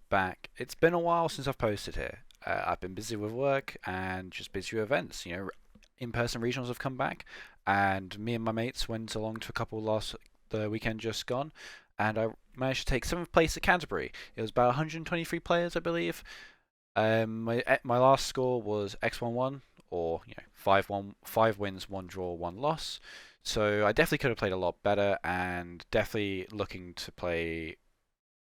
back. It's been a while since I've posted here. I've been busy with work and just busy with events. In-person regionals have come back, and me and my mates went along to a couple the weekend just gone, and I managed to take 7th place at Canterbury. It was about 123 players, I believe. My last score was X11, or 5 wins, 1 draw, 1 loss. So I definitely could have played a lot better, and definitely looking to play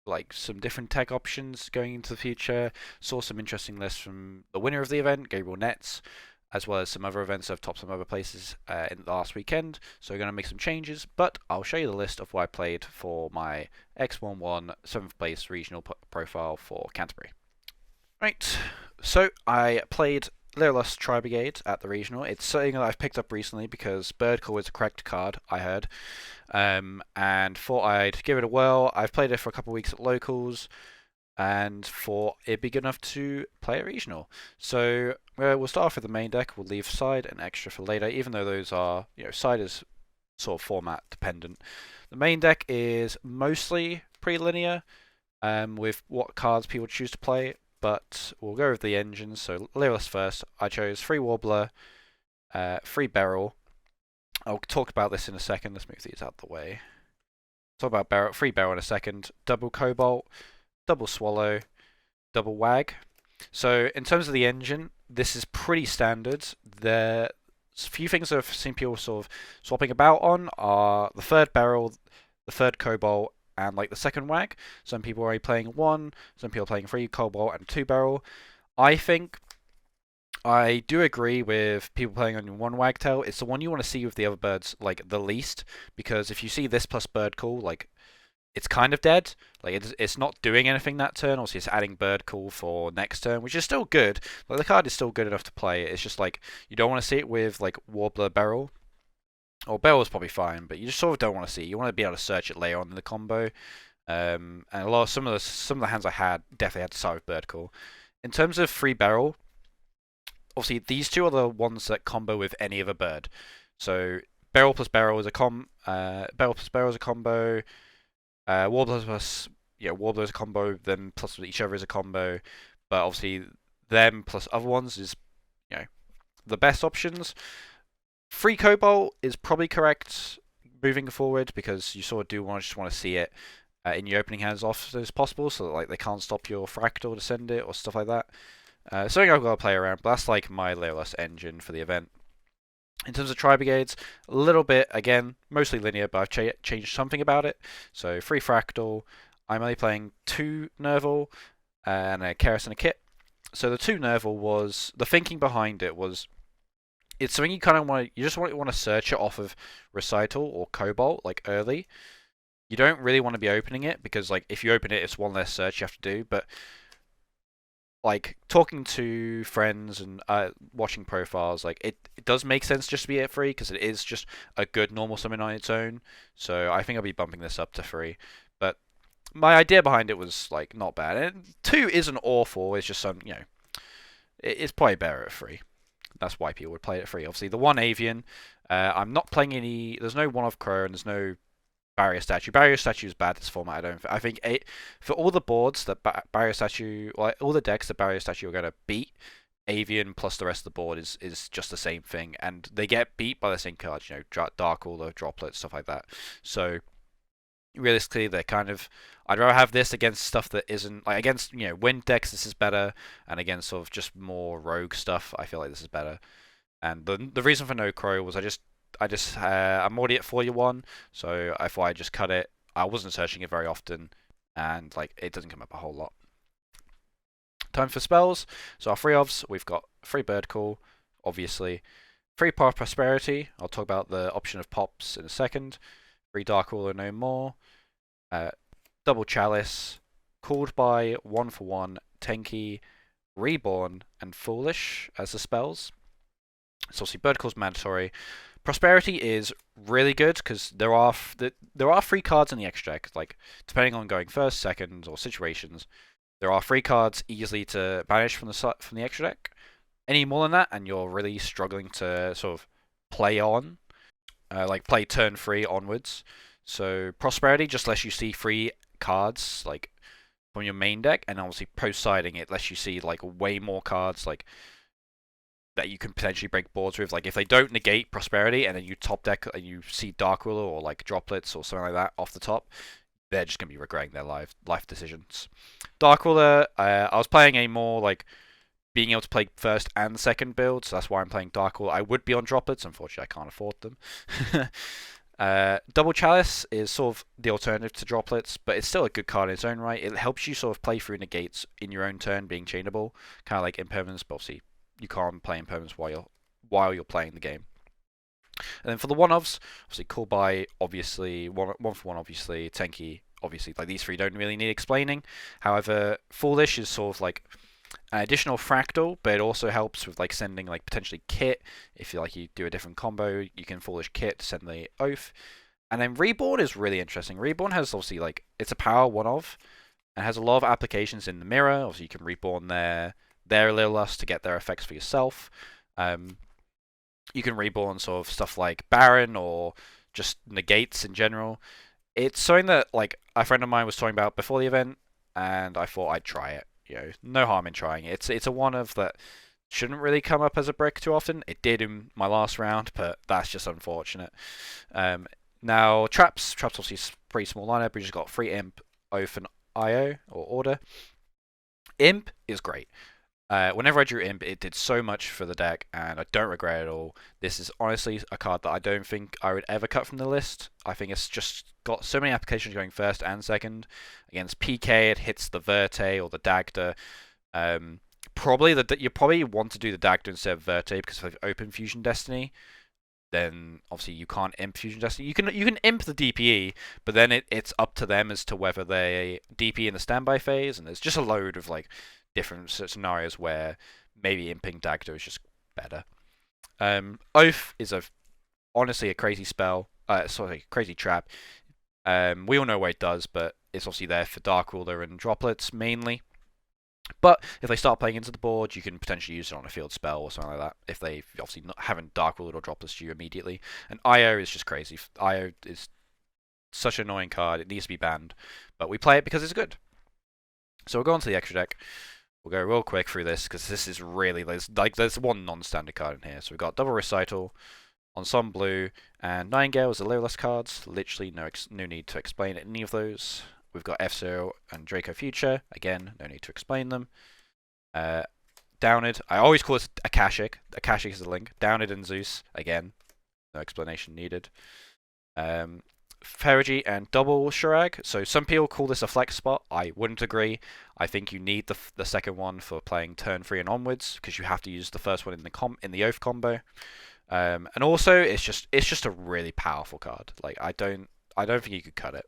like some different tech options going into the future. Saw some interesting lists from the winner of the event, Gabriel Nets, as well as some other events that have topped some other places in the last weekend. So we're going to make some changes, but I'll show you the list of what I played for my X11 7th place regional profile for Canterbury. Right, so I played Lyrilusc Tri-Brigade at the regional. It's something that I've picked up recently because Bird Call is the correct card, I heard, and thought I'd give it a whirl. I've played it for a couple of weeks at locals, and thought it'd be good enough to play at regional. So we'll start off with the main deck. We'll leave side and extra for later, even though those are, side is sort of format dependent. The main deck is mostly pretty linear, with what cards people choose to play. But we'll go with the engines. So Lyrilusc first. I chose 3 Warbler, 3 Beryl. I'll talk about this in a second. Let's move these out of the way. Talk about Beryl, 3 Beryl in a second. Double Cobalt, double Swallow, double Wag. So in terms of the engine, this is pretty standard. There's a few things I've seen people sort of swapping about on are the 3rd Beryl, the 3rd Cobalt, and like the 2nd Wag. Some people are only playing 1, some people are playing 3 Cobalt and 2 Beryl. I think I do agree with people playing on 1 Wagtail. It's the one you want to see with the other birds like the least, because if you see this plus Bird Call, like it's kind of dead. Like it's not doing anything that turn. Obviously, it's adding Bird Call for next turn, which is still good. Like the card is still good enough to play. It's just like you don't want to see it with like Warbler Beryl. Or Bell is probably fine, but you just sort of don't want to see it. You want to be able to search it later on in the combo. And some of the hands I had definitely had to start with Bird Call. In terms of 3 Beryl, obviously these two are the ones that combo with any other bird. So Beryl plus Beryl is a Beryl plus Beryl is a combo. Warbler plus Warbler is a combo. Then plus each other is a combo. But obviously them plus other ones is the best options. 3 Cobalt is probably correct moving forward because you sort of do just want to see it in your opening hand as often as possible, so that like they can't stop your Fractal to send it or stuff like that. Something I've got to play around, but that's like my Lyrilusc engine for the event. In terms of Tri-Brigades, a little bit, again, mostly linear, but I've changed something about it. So 3 Fractal, I'm only playing 2 Nerval and a Keras and a Kit. So the 2 Nerval was, the thinking behind it was, it's something you kind of want to search it off of Recital or Cobalt, like early. You don't really want to be opening it, because like if you open it, it's one less search you have to do, but like talking to friends and watching profiles, like it does make sense just to be at 3, because it is just a good normal summon on its own. So I think I'll be bumping this up to 3. But my idea behind it was like not bad. And 2 isn't awful, it's just it's probably better at 3. That's why people would play it at 3. Obviously, the 1 Avian, I'm not playing any. There's no 1 of Crow and there's no Barrier Statue. Barrier Statue is bad this format. I think for all the boards that Barrier Statue, like all the decks that Barrier Statue are going to beat, Avian plus the rest of the board is just the same thing, and they get beat by the same cards. Dark Order, Droplet, stuff like that. So realistically, they're kind of. I'd rather have this against stuff that isn't like against wind decks. This is better, and against sort of just more rogue stuff, I feel like this is better. And the reason for no Crow was I'm already at 41, so I thought I'd just cut it. I wasn't searching it very often, and like it doesn't come up a whole lot. Time for spells. So our 3 ofs, we've got 3 Bird Call, obviously. 3 Power of Prosperity. I'll talk about the option of pops in a second. 3 Dark Ruler no more. Double Chalice, called by 1 for 1, Tenki, Reborn, and Foolish as the spells. So obviously Bird Call's mandatory. Prosperity is really good because there are 3 cards in the extra deck. Like depending on going first, second, or situations, there are 3 cards easily to banish from the extra deck. Any more than that, and you're really struggling to sort of play on, like play turn 3 onwards. So Prosperity just lets you see 3 cards like from your main deck, and obviously post-siding it lets you see like way more cards like that you can potentially break boards with. Like if they don't negate Prosperity, and then you top deck and you see Dark Ruler or like Droplets or something like that off the top, they're just gonna be regretting their life decisions. Dark Ruler, I was playing a more like being able to play first and second build, so that's why I'm playing Dark Ruler. I would be on Droplets, unfortunately I can't afford them. Double Chalice is sort of the alternative to Droplets, but it's still a good card in its own right. It helps you sort of play through negates in your own turn, being chainable, kind of like Impermanence, but obviously you can't play Impermanence while you're playing the game. And then for the one-ofs, obviously Call By, obviously, one for one, obviously, Tenyi, obviously, like these three don't really need explaining. However, Foolish is sort of like an additional fractal, but it also helps with like sending like potentially Kit. If you do a different combo, you can Foolish Kit to send the Oath. And then Reborn is really interesting. Reborn has obviously like it's a power one-of, and has a lot of applications in the mirror. Obviously, you can reborn their Lyrilusc to get their effects for yourself. You can reborn sort of stuff like Baron or just negates in general. It's something that like a friend of mine was talking about before the event, and I thought I'd try it. No harm in trying it. It's a one-of that shouldn't really come up as a brick too often. It did in my last round, but that's just unfortunate. Now traps obviously is a pretty small lineup. We just got free Imp, Oath, and IO or Order. Imp is great. Whenever I drew Imp, it did so much for the deck, and I don't regret it at all. This is honestly a card that I don't think I would ever cut from the list. I think it's just got so many applications going first and second. Against PK, it hits the Verte or the Dagda. You probably want to do the Dagda instead of Verte because if you open Fusion Destiny, then obviously you can't Imp Fusion Destiny. You can Imp the DPE, but then it's up to them as to whether they DP in the standby phase, and there's just a load of like different scenarios where maybe Imping Dagda is just better. Oath is honestly a crazy spell. Crazy trap. We all know what it does, but it's obviously there for Dark Ruler and Droplets mainly. But if they start playing into the board, you can potentially use it on a field spell or something like that. If they obviously haven't Dark Ruler or Droplets to you immediately. And IO is just crazy. IO is such an annoying card. It needs to be banned. But we play it because it's good. So we'll go on to the extra deck. We'll go real quick through this because this is really there's one non-standard card in here. So we've got Double Recital, Ensemble Blue, and Nightingale as the Lyrilusc cards. Literally no need to explain any of those. We've got F-Zero and Draco Future. Again, no need to explain them. Downed. I always call this Akashic. Akashic is the link. Downed and Zeus. Again, no explanation needed. Ferigi and Double Shirag. So some people call this a flex spot. I wouldn't agree. I think you need the second one for playing turn 3 and onwards because you have to use the first one in the Oath combo. And also it's just a really powerful card. Like I don't think you could cut it.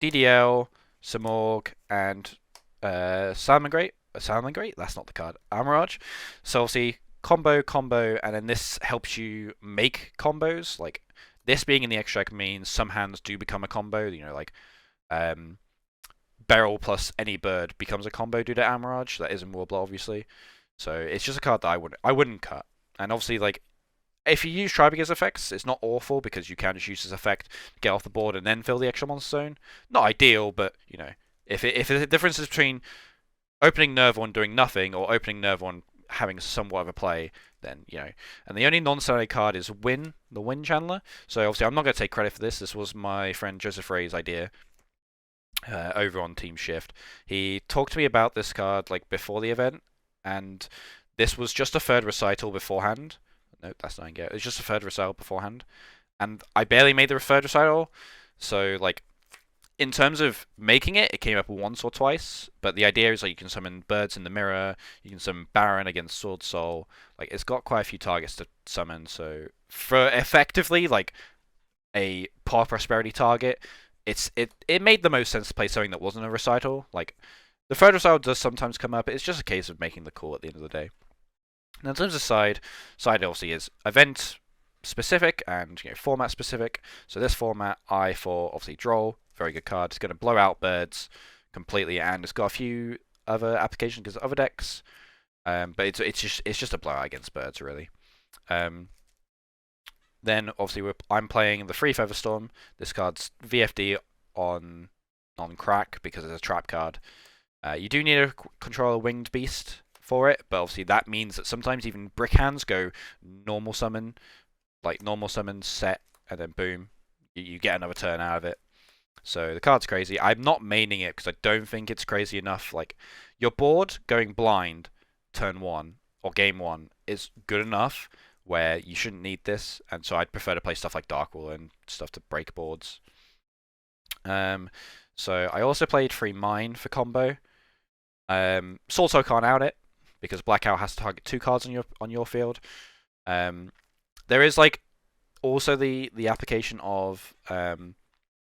DDL, Samorg, and Salamangreat. Salamangreat? That's not the card. Amaraj. So obviously combo, and then this helps you make combos. Like this being in the extra deck means some hands do become a combo. Like Beryl plus any bird becomes a combo due to Amaraj. That is in Warbler, obviously. So it's just a card that I wouldn't cut. And obviously, like if you use Tri-Brigade's effects, it's not awful because you can just use this effect, get off the board, and then fill the extra monster zone. Not ideal, but if the difference is between opening Nerve One doing nothing or opening Nerve One having somewhat of a play, then And the only non-standard card is Win, the Win Channeler. So obviously, I'm not going to take credit for this. This was my friend Joseph Ray's idea over on Team Shift. He talked to me about this card like before the event, and this was just a third recital beforehand. No, that's not Nightingale. It's just a third recital beforehand, and I barely made the third recital. So like, in terms of making it, it came up once or twice. But the idea is like you can summon birds in the mirror, you can summon Baron against Swordsoul. Like it's got quite a few targets to summon. So for effectively like a Power Prosperity target, it made the most sense to play something that wasn't a recital. Like the third recital does sometimes come up. It's just a case of making the call at the end of the day. Now, in terms of side obviously is event specific and format specific. So this format, I for obviously Droll, very good card. It's going to blow out birds completely, and it's got a few other applications because of other decks. But it's just a blowout against birds really. Then obviously I'm playing the Free Featherstorm. This card's VFD on crack because it's a trap card. You do need to control a winged beast for it, but obviously that means that sometimes even brick hands go normal summon, like normal summon set, and then boom, you get another turn out of it. So the card's crazy. I'm not maining it because I don't think it's crazy enough. Like, your board going blind turn 1 or game 1 is good enough where you shouldn't need this, and so I'd prefer to play stuff like Darkwater and stuff to break boards. So I also played Free Mine for combo. Swordsoul can't out it because Blackout has to target 2 cards on your field. There is like also the application of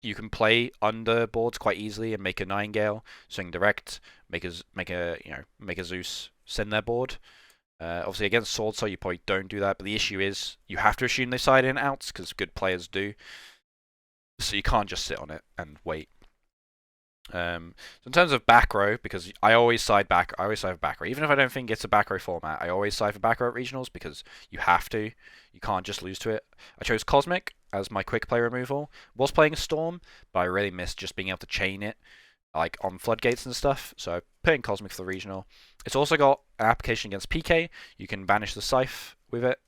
you can play under boards quite easily and make a Nightingale, swing direct, make a Zeus, send their board. Obviously against Swordsoul you probably don't do that, but the issue is you have to assume they side in outs because good players do. So you can't just sit on it and wait. So in terms of back row, because I always side back for back row. Even if I don't think it's a back row format, I always side for back row at regionals because you have to. You can't just lose to it. I chose Cosmic as my quick play removal. Was playing a Storm, but I really missed just being able to chain it, like on floodgates and stuff. So I put in Cosmic for the regional. It's also got an application against PK. You can banish the Scythe with it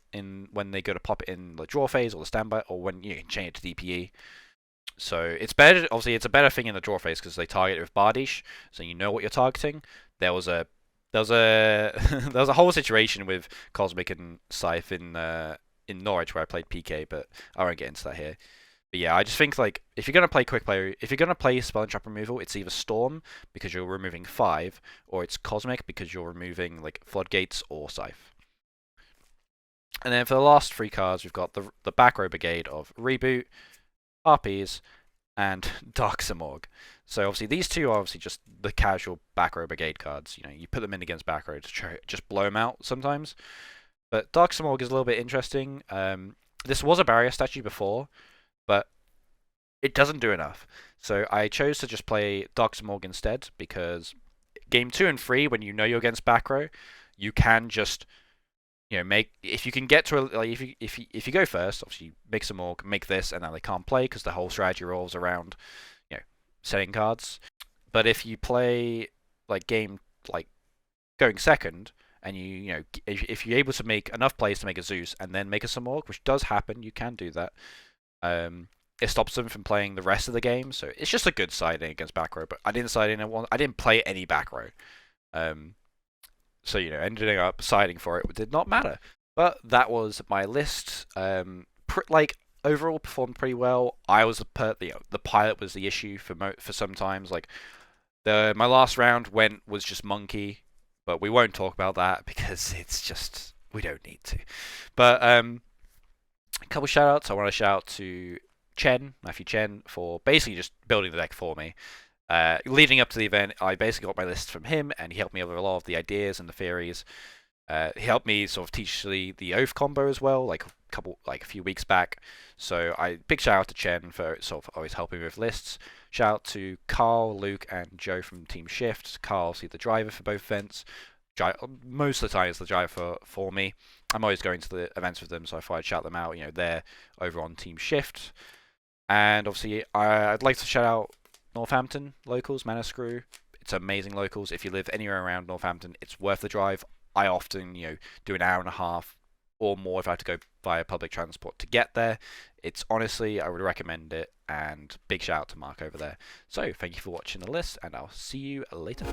when they go to pop it in the draw phase or the standby, or when you can chain it to DPE. So it's better. Obviously, it's a better thing in the draw phase because they target it with Bardiche, so you know what you're targeting. There was a whole situation with Cosmic and Scythe in Norwich where I played PK, but I won't get into that here. But yeah, I just think like if you're gonna play quick play, if you're gonna play Spell and Trap removal, it's either Storm because you're removing 5, or it's Cosmic because you're removing like Floodgates or Scythe. And then for the last 3 cards, we've got the back row brigade of Reboot, RPs, and Dark Simorgh. So obviously these two are obviously just the casual back row brigade cards. You know, you put them in against back row to just blow them out sometimes. But Dark Simorgh is a little bit interesting. This was a barrier statue before, but it doesn't do enough. So I chose to just play Dark Simorgh instead because game 2 and 3, when you know you're against back row, you can just if you can get to if you go first, obviously you make some more, make this, and now they can't play because the whole strategy revolves around setting cards. But if you play game going second, and if you're able to make enough plays to make a Zeus and then make a Simorgh, which does happen, you can do that. It stops them from playing the rest of the game, so it's just a good siding against back row. But I didn't side in I didn't play any back row. So, ending up siding for it did not matter. But that was my list. Overall performed pretty well. I was the pilot was the issue for sometimes. My last round was just monkey, but we won't talk about that because it's just we don't need to. But a couple shout outs. I want to shout out to Matthew Chen, for basically just building the deck for me. Leading up to the event, I basically got my list from him, and he helped me with a lot of the ideas and the theories. He helped me sort of teach the Oath combo as well, a few weeks back. So big shout out to Chen for sort of always helping me with lists. Shout out to Carl, Luke, and Joe from Team Shift. Carl, the driver for both events. Most of the time, it's the driver for me. I'm always going to the events with them, so I thought I'd shout them out. They're over on Team Shift. And obviously, I'd like to shout out Northampton locals, Mana Screw. It's amazing locals. If you live anywhere around Northampton, it's worth the drive. I often, do an hour and a half or more if I have to go via public transport to get there. It's honestly, I would recommend it. And big shout out to Mark over there. So thank you for watching the list, and I'll see you later.